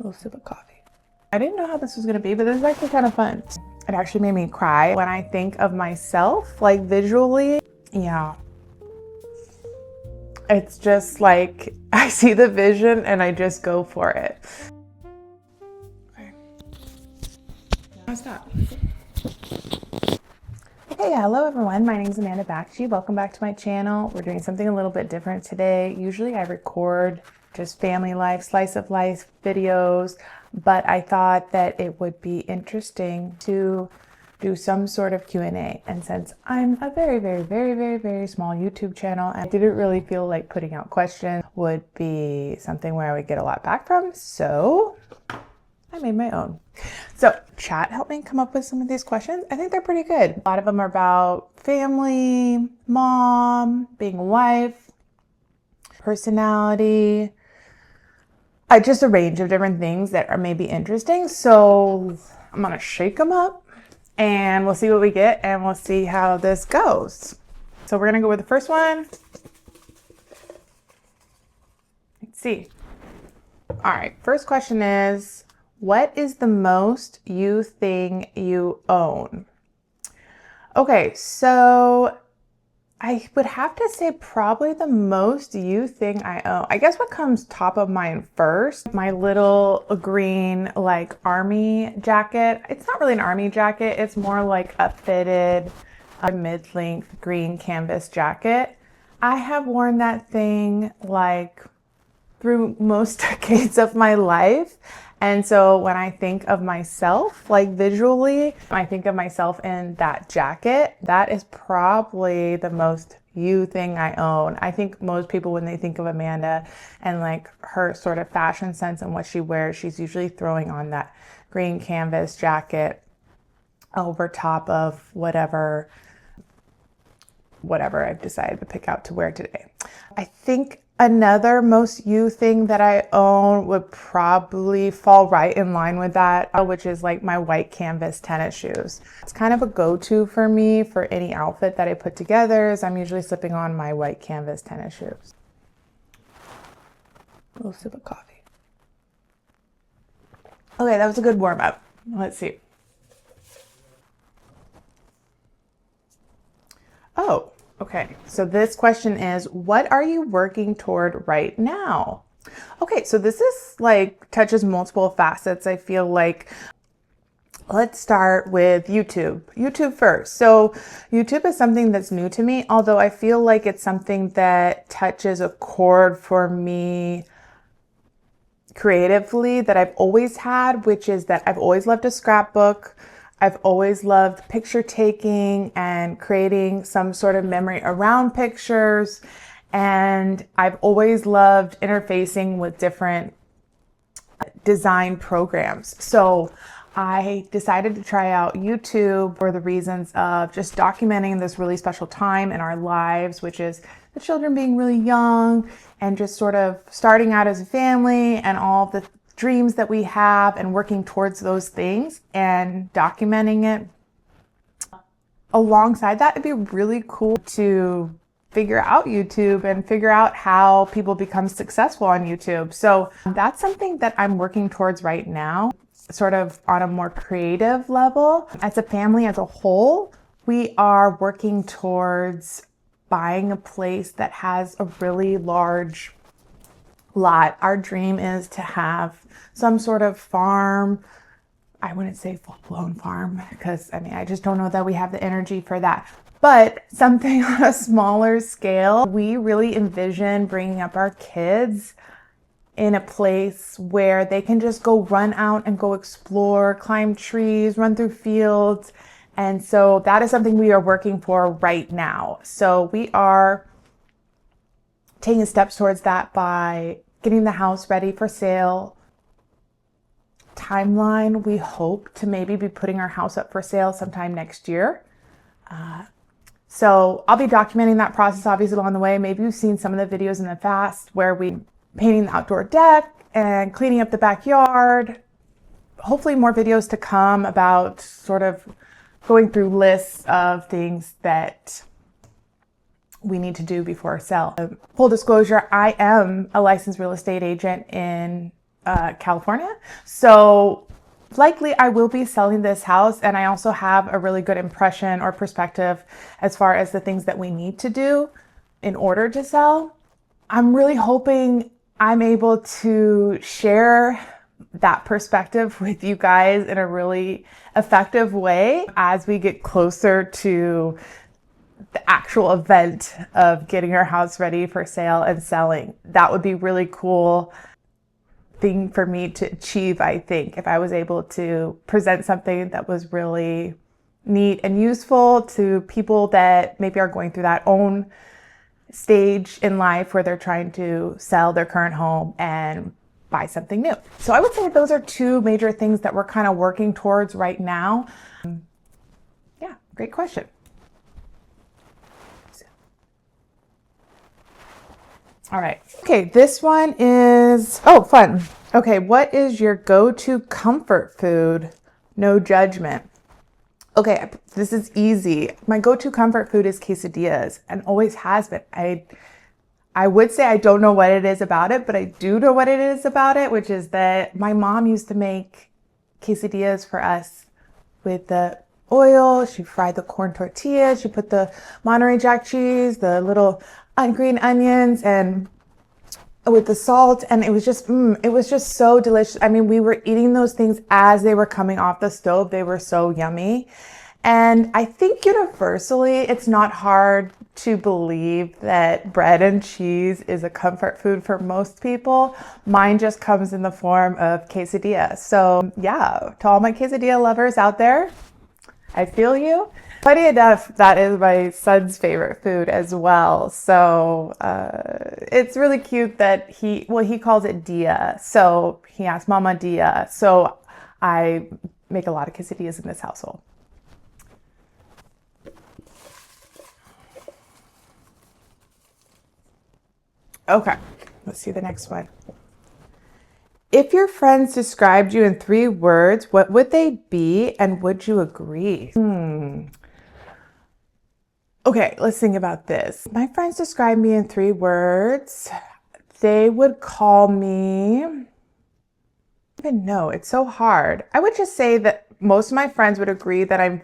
little sip of coffee. I didn't know how this was gonna be, but this is actually kind of fun. It actually made me cry when I think of myself, like visually. Yeah. It's just like, I see the vision and I just go for it. Okay. Now stop. Hey, hello everyone. My name is Bakshi. Welcome back to my channel. We're doing something a little bit different today. Usually I record just family life, slice of life videos, but I thought that it would be interesting to do some sort of Q&A. And since I'm a very small YouTube channel, I didn't really feel like putting out questions would be something where I would get a lot back from. So I made my own. So chat helped me come up with some of these questions. I think they're pretty good. A lot of them are about family, mom, being a wife, personality, just a range of different things that are maybe interesting. So I'm gonna shake them up and we'll see what we get and we'll see how this goes. So we're gonna go with the first one. Let's see. All right, first question is, what is the most you thing you own? Okay, so I would have to say probably the most you thing I own. I guess what comes top of mind first, my little green like army jacket. It's not really an army jacket. It's more like a fitted mid-length green canvas jacket. I have worn that thing like through most decades of my life. And so when I think of myself, like visually, I think of myself in that jacket. That is probably the most you thing I own. I think most people, when they think of Amanda and like her sort of fashion sense and what she wears, she's usually throwing on that green canvas jacket over top of whatever I've decided to pick out to wear today. I think another most you thing that I own would probably fall right in line with that, which is like my white canvas tennis shoes. It's kind of a go-to for me for any outfit that I put together, is I'm usually slipping on my white canvas tennis shoes. A little sip of coffee. Okay, that was a good warm-up. Let's see. Oh, okay. So this question is, what are you working toward right now? Okay, so this is like touches multiple facets. I feel like let's start with YouTube. YouTube first. So YouTube is something that's new to me, although I feel like it's something that touches a chord for me creatively that I've always had, which is that I've always loved to scrapbook. I've always loved picture taking and creating some sort of memory around pictures. And I've always loved interfacing with different design programs. So I decided to try out YouTube for the reasons of just documenting this really special time in our lives, which is the children being really young and just sort of starting out as a family and all the dreams that we have and working towards those things and documenting it. Alongside that, it'd be really cool to figure out YouTube and figure out how people become successful on YouTube. So that's something that I'm working towards right now, sort of on a more creative level. As a family as a whole, we are working towards buying a place that has a really large lot. Our dream is to have some sort of farm. I wouldn't say full-blown farm because I just don't know that we have the energy for that, but something on a smaller scale. We really envision bringing up our kids in a place where they can just go run out and go explore, climb trees, run through fields. And so that is something we are working for right now. So we are taking steps towards that by getting the house ready for sale. Timeline, we hope to maybe be putting our house up for sale sometime next year. So I'll be documenting that process obviously along the way. Maybe you've seen some of the videos in the past where we painting the outdoor deck and cleaning up the backyard. Hopefully more videos to come about sort of going through lists of things that we need to do before sell. Full disclosure, I am a licensed real estate agent in California. So likely I will be selling this house, and I also have a really good impression or perspective as far as the things that we need to do in order to sell. I'm really hoping I'm able to share that perspective with you guys in a really effective way as we get closer to the actual event of getting our house ready for sale and selling. That would be really cool thing for me to achieve, I think, if I was able to present something that was really neat and useful to people that maybe are going through that own stage in life where they're trying to sell their current home and buy something new. So I would say those are two major things that we're kind of working towards right now. Yeah, great question. All right. Okay, this one is, oh, fun. Okay, what is your go-to comfort food? No judgment. Okay, this is easy. My go-to comfort food is quesadillas and always has been. I would say I don't know what it is about it, but I do know what it is about it, which is that my mom used to make quesadillas for us with the oil. She fried the corn tortillas. She put the Monterey Jack cheese, the little green onions, and with the salt, and it was just so delicious. I mean, we were eating those things as they were coming off the stove. They were so yummy. And I think universally, it's not hard to believe that bread and cheese is a comfort food for most people. Mine just comes in the form of quesadilla. So yeah, to all my quesadilla lovers out there, I feel you. Funny enough, that is my son's favorite food as well. So it's really cute that he calls it Dia. So he asks Mama Dia. So I make a lot of quesadillas in this household. Okay, let's see the next one. If your friends described you in 3 words, what would they be, and would you agree? Okay, let's think about this. My friends describe me in 3 words. They would call me, I don't even know, it's so hard. I would just say that most of my friends would agree that I'm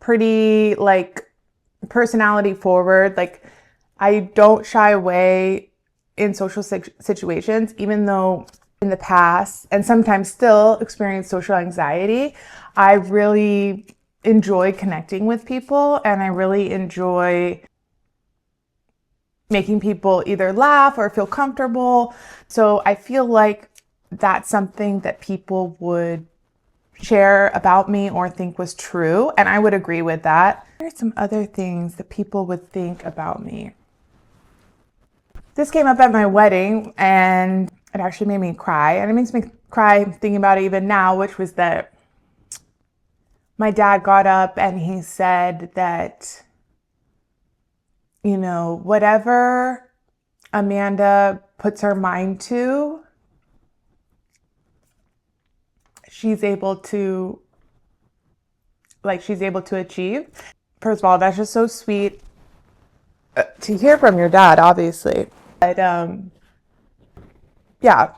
pretty like personality forward. Like I don't shy away in social situations, even though in the past and sometimes still experience social anxiety. I really enjoy connecting with people, and I really enjoy making people either laugh or feel comfortable. So I feel like that's something that people would share about me or think was true, and I would agree with that. There's some other things that people would think about me. This came up at my wedding, and it actually made me cry, and it makes me cry thinking about it even now, which was that my dad got up and he said that, you know, whatever Amanda puts her mind to, she's able to achieve. First of all, that's just so sweet to hear from your dad, obviously. But yeah,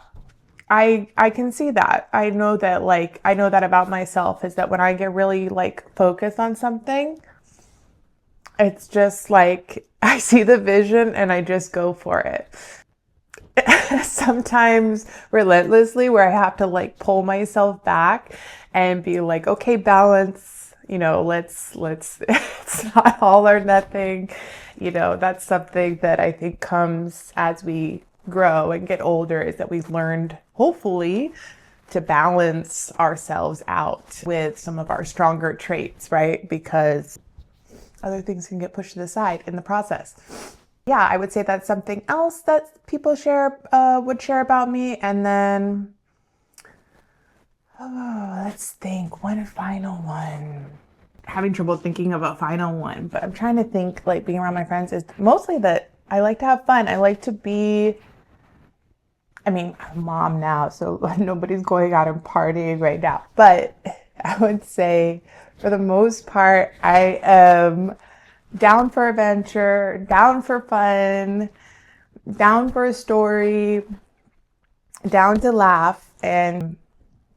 I can see that. I know that about myself, is that when I get really like focused on something, it's just like I see the vision and I just go for it. Sometimes relentlessly, where I have to like pull myself back and be like, okay, balance, you know, let's it's not all or nothing. You know, that's something that I think comes as we grow and get older, is that we've learned, hopefully, to balance ourselves out with some of our stronger traits, right? Because other things can get pushed to the side in the process. Yeah, I would say that's something else that people would share about me. And then, let's think, one final one. Having trouble thinking of a final one, but I'm trying to think, like, being around my friends is mostly that I like to have fun. I like to be, I mean, I'm a mom now, so nobody's going out and partying right now. But I would say, for the most part, I am down for adventure, down for fun, down for a story. down to laugh. And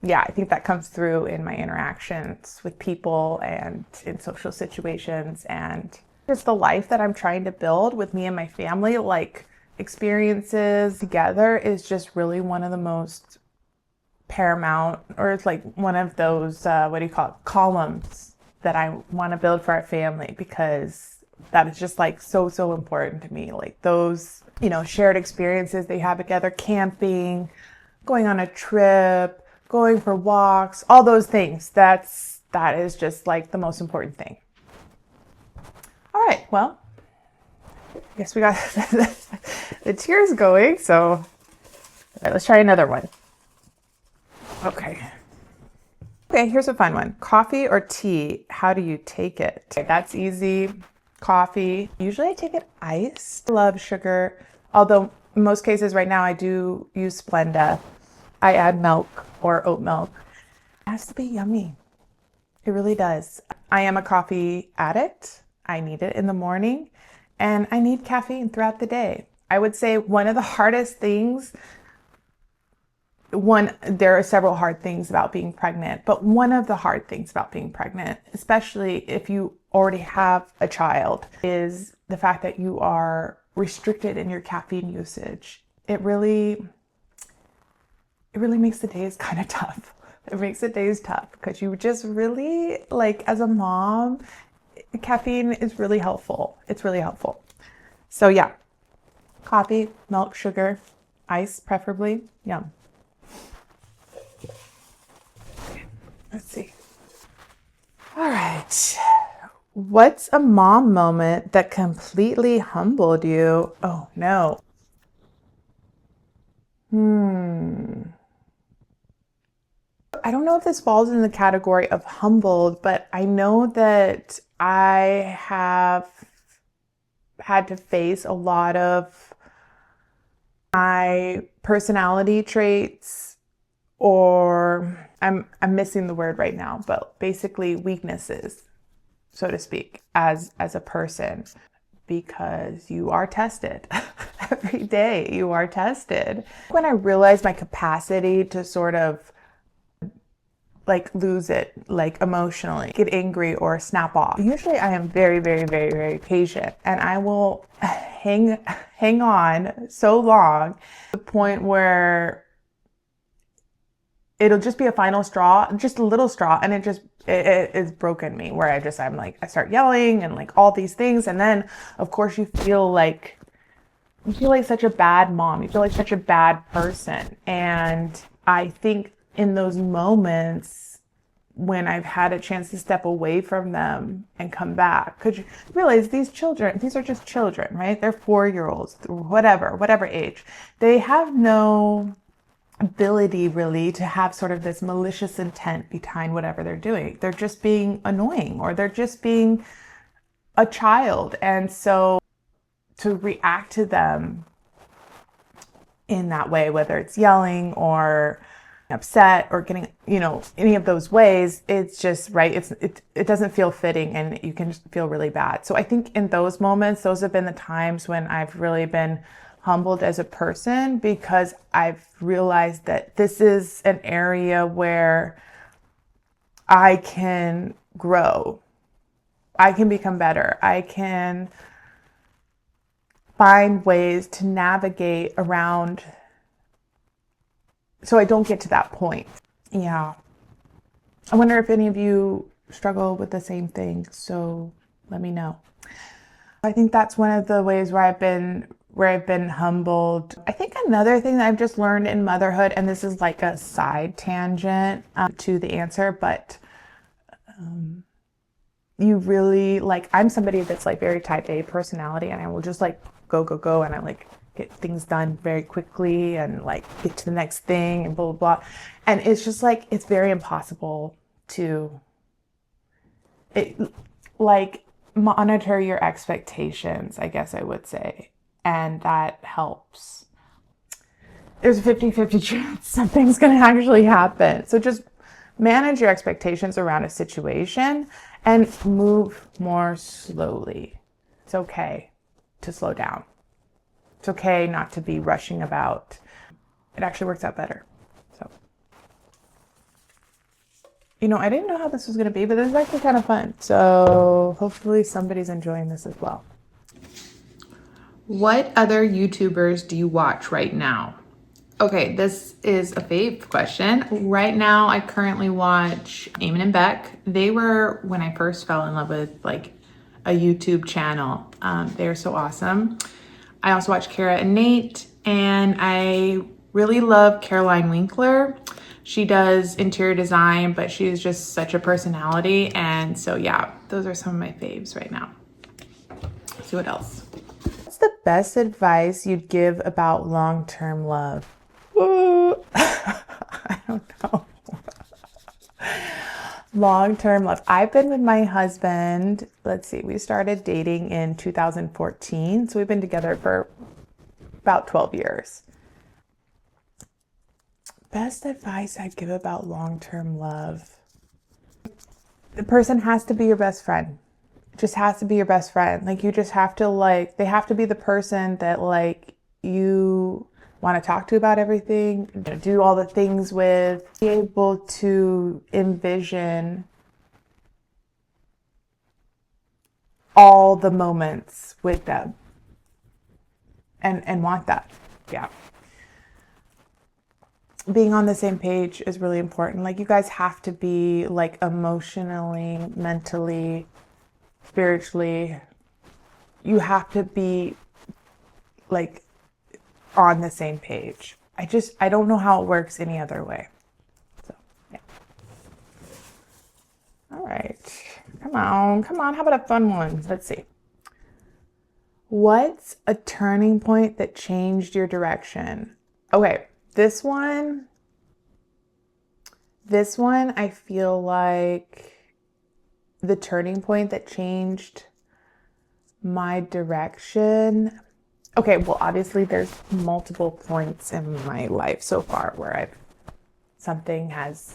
yeah, I think that comes through in my interactions with people and in social situations, and just the life that I'm trying to build with me and my family. Like, experiences together is just really one of the most paramount, or it's like one of those, what do you call it, columns that I want to build for our family, because that is just like so important to me. Like those, shared experiences they have together, camping, going on a trip, going for walks, all those things. That is just like the most important thing. All right, well, I guess we got the tears going. So, all right, let's try another one. Okay. Okay, here's a fun one. Coffee or tea? How do you take it? Okay, that's easy. Coffee. Usually I take it iced. I love sugar, although in most cases right now I do use Splenda. I add milk or oat milk. It has to be yummy. It really does. I am a coffee addict. I need it in the morning, and I need caffeine throughout the day. I would say one of the hardest things, there are several hard things about being pregnant, but one of the hard things about being pregnant, especially if you already have a child, is the fact that you are restricted in your caffeine usage. It really makes the days kind of tough. It makes the days tough because you just really, like, as a mom, caffeine is really helpful. It's really helpful. So yeah, coffee, milk, sugar, ice preferably. Yum. Let's see. All right. What's a mom moment that completely humbled you? Oh no. I don't know if this falls in the category of humbled, but I know that I have had to face a lot of my personality traits, or I'm missing the word right now, but basically weaknesses, so to speak, as a person, because you are tested. Every day you are tested. When I realized my capacity to sort of like lose it, like emotionally, get angry or snap off. Usually I am very patient, and I will hang on so long to the point where it'll just be a final straw, just a little straw, and it is broken me, where I'm like, I start yelling and like all these things. And then of course you feel like such a bad mom, you feel like such a bad person. And I think in those moments when I've had a chance to step away from them and come back, because you realize these are just children, right? They're 4-year-olds, whatever age. They have no ability really to have sort of this malicious intent behind whatever they're doing. They're just being annoying, or they're just being a child. And so to react to them in that way, whether it's yelling or upset or getting, any of those ways, it's just right. It doesn't feel fitting, and you can just feel really bad. So I think in those moments, those have been the times when I've really been humbled as a person, because I've realized that this is an area where I can grow. I can become better. I can find ways to navigate around so I don't get to that point. Yeah. I wonder if any of you struggle with the same thing, so let me know. I think that's one of the ways where I've been humbled. I think another thing that I've just learned in motherhood, and this is like a side tangent to the answer, but you really, like, I'm somebody that's like very type A personality, and I will just like go, and I like get things done very quickly and like get to the next thing and blah, blah, blah. And it's just like, it's very impossible to monitor your expectations, I guess I would say. And that helps. There's a 50-50 chance something's going to actually happen. So just manage your expectations around a situation and move more slowly. It's okay to slow down. It's okay not to be rushing about it actually works out better. So, you know, I didn't know how this was going to be, but this is actually kind of fun. So hopefully somebody's enjoying this as well. What other YouTubers do you watch right now? Okay, this is a fave question. Right now, I currently watch Eamon and Beck. They were when I first fell in love with like a YouTube channel. They are so awesome. I also watch Kara and Nate, and I really love Caroline Winkler. She does interior design, but she's just such a personality. And so yeah, those are some of my faves right now. Let's see what else. What's the best advice you'd give about long-term love? I don't know. Long-term love. I've been with my husband, let's see, we started dating in 2014. So we've been together for about 12 years. Best advice I'd give about long-term love. The person has to be your best friend. It just has to be your best friend. Like you just have to they have to be the person that like you want to talk to about everything, do all the things with, be able to envision all the moments with them and want that. Yeah. Being on the same page is really important. Like you guys have to be like emotionally, mentally, spiritually, you have to be like on the same page. I don't know how it works any other way. So, yeah. All right. Come on. How about a fun one? Let's see. What's a turning point that changed your direction? Okay, this one, I feel like the turning point that changed my direction. Okay, well, obviously there's multiple points in my life so far where something has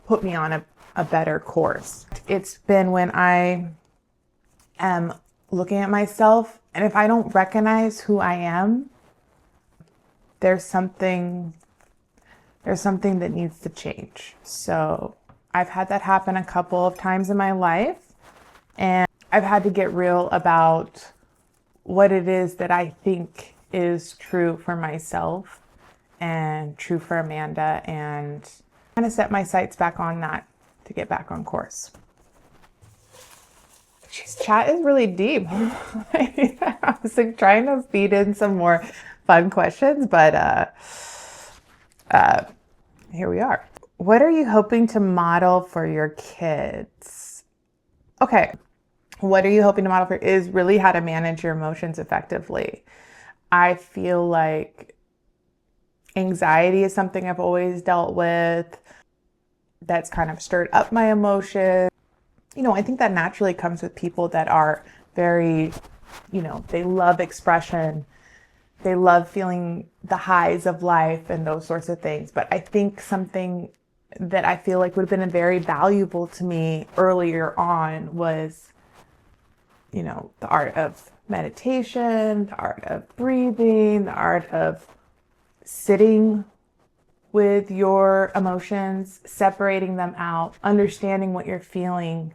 put me on a better course. It's been when I am looking at myself, and if I don't recognize who I am, there's something that needs to change. So I've had that happen a couple of times in my life, and I've had to get real about what it is that I think is true for myself and true for Amanda, and kind of set my sights back on that to get back on course. Jeez, chat is really deep. I was like trying to feed in some more fun questions, but here we are. What are you hoping to model for your kids? Okay. What are you hoping to model for is really how to manage your emotions effectively. I feel like anxiety is something I've always dealt with that's kind of stirred up my emotions. You know, I think that naturally comes with people that are very, they love expression. They love feeling the highs of life and those sorts of things. But I think something that I feel like would have been very valuable to me earlier on was, the art of meditation, the art of breathing, the art of sitting with your emotions, separating them out, understanding what you're feeling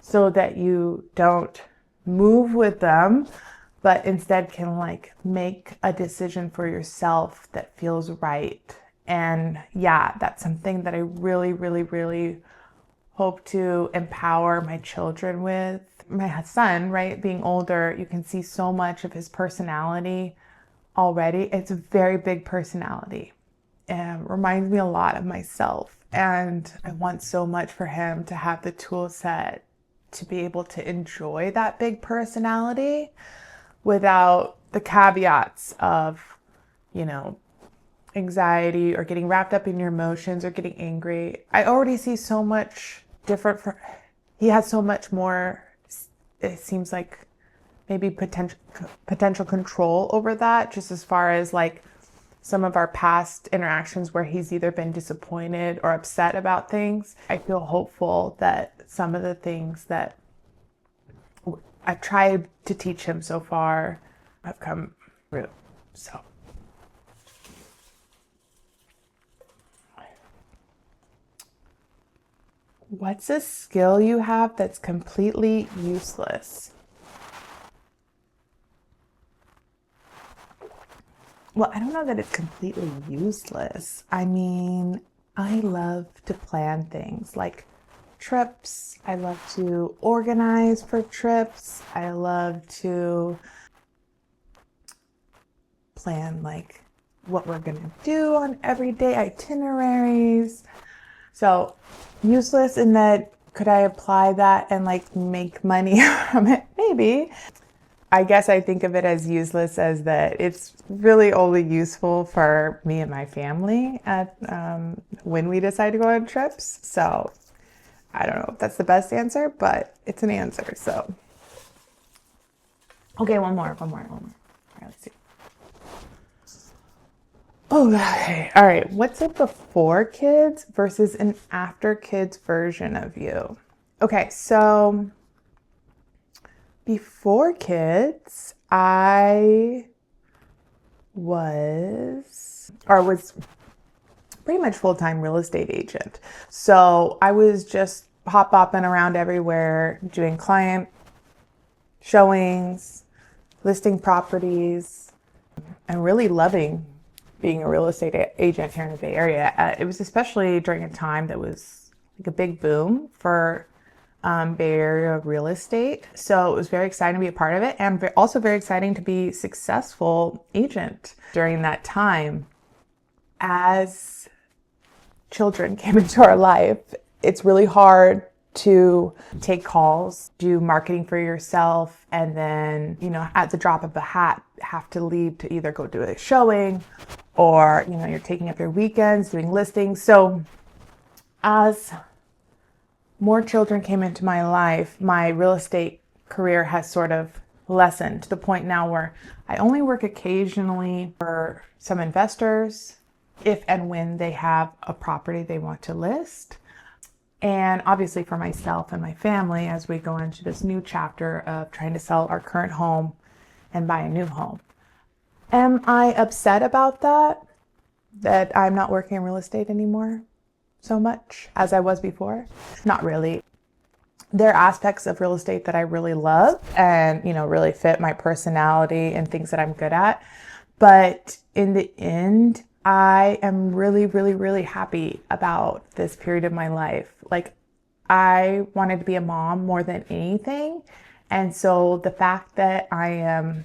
so that you don't move with them, but instead can make a decision for yourself that feels right. And yeah, that's something that I really, really, really hope to empower my children with. My son, right, being older, you can see so much of his personality already. It's a very big personality and reminds me a lot of myself. And I want so much for him to have the tool set to be able to enjoy that big personality without the caveats of, anxiety or getting wrapped up in your emotions or getting angry. I already see so much different he has so much more, it seems like maybe potential control over that, just as far as some of our past interactions where he's either been disappointed or upset about things. I feel hopeful that some of the things that I've tried to teach him so far have come through. So What's a skill you have that's completely useless? Well, I don't know that it's completely useless. I mean, I love to plan things like trips. I love to organize for trips. I love to plan like what we're gonna do on everyday itineraries. So useless in that, could I apply that and like make money from it? Maybe. I guess I think of it as useless as that it's really only useful for me and my family at when we decide to go on trips. So I don't know if that's the best answer, but it's an answer. So okay, one more. All right, let's see. Oh, okay. All right. What's a before kids versus an after kids version of you? Okay, so before kids, I was pretty much full-time real estate agent. So I was just hop-bopping around everywhere, doing client showings, listing properties, and really loving being a real estate agent here in the Bay Area. It was especially during a time that was like a big boom for Bay Area real estate. So it was very exciting to be a part of it, and also very exciting to be a successful agent during that time. As children came into our life, it's really hard to take calls, do marketing for yourself, and then, at the drop of a hat, have to leave to either go do a showing or, you're taking up your weekends doing listings. So as more children came into my life, my real estate career has sort of lessened to the point now where I only work occasionally for some investors if and when they have a property they want to list. And obviously for myself and my family as we go into this new chapter of trying to sell our current home and buy a new home. Am I upset about that? That I'm not working in real estate anymore so much as I was before? Not really. There are aspects of real estate that I really love and, really fit my personality and things that I'm good at. But in the end, I am really, really, really happy about this period of my life. Like, I wanted to be a mom more than anything. And so the fact that I am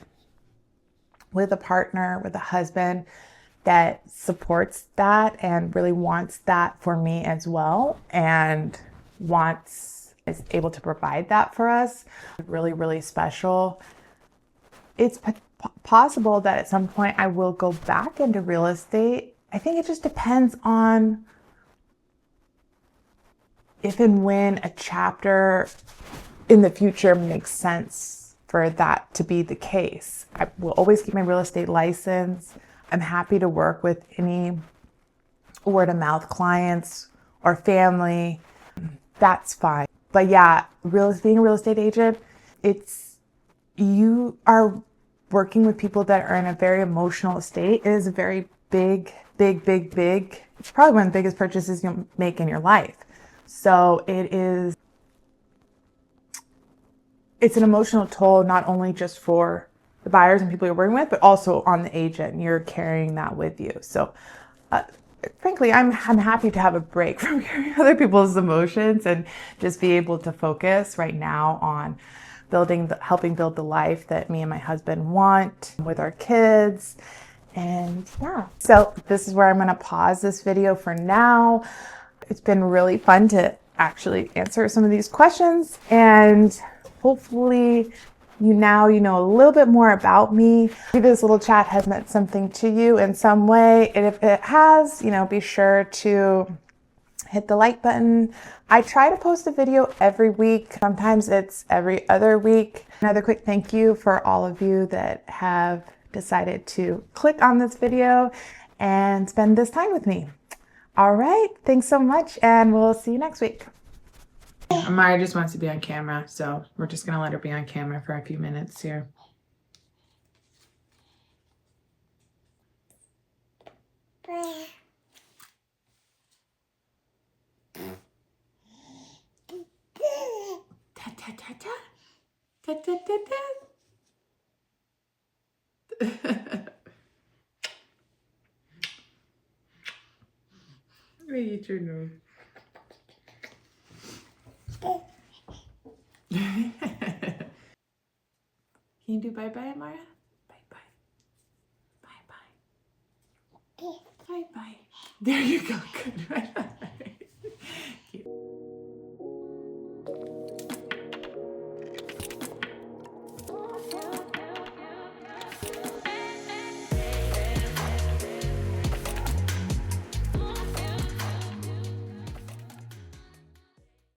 with a partner, with a husband that supports that and really wants that for me as well, and is able to provide that for us, really, really special. It's possible that at some point I will go back into real estate. I think it just depends on if and when a chapter in the future makes sense for that to be the case. I will always keep my real estate license. I'm happy to work with any word of mouth clients or family. That's fine. But yeah, being a real estate agent, you are working with people that are in a very emotional state. It is a very big. It's probably one of the biggest purchases you'll make in your life. So it's an emotional toll, not only just for the buyers and people you're working with, but also on the agent. You're carrying that with you. So frankly, I'm happy to have a break from carrying other people's emotions and just be able to focus right now on helping build the life that me and my husband want with our kids. And yeah, so this is where I'm going to pause this video for now. It's been really fun to actually answer some of these questions, and hopefully you know a little bit more about me. Maybe this little chat has meant something to you in some way. And if it has, be sure to hit the like button. I try to post a video every week. Sometimes it's every other week. Another quick thank you for all of you that have decided to click on this video and spend this time with me. All right, thanks so much, and we'll see you next week. Amaya just wants to be on camera, so we're just gonna let her be on camera for a few minutes here. Let me eat your nose. Can you do bye-bye, Amara? Bye-bye. Bye-bye. Bye-bye. There you go. Good. Cute.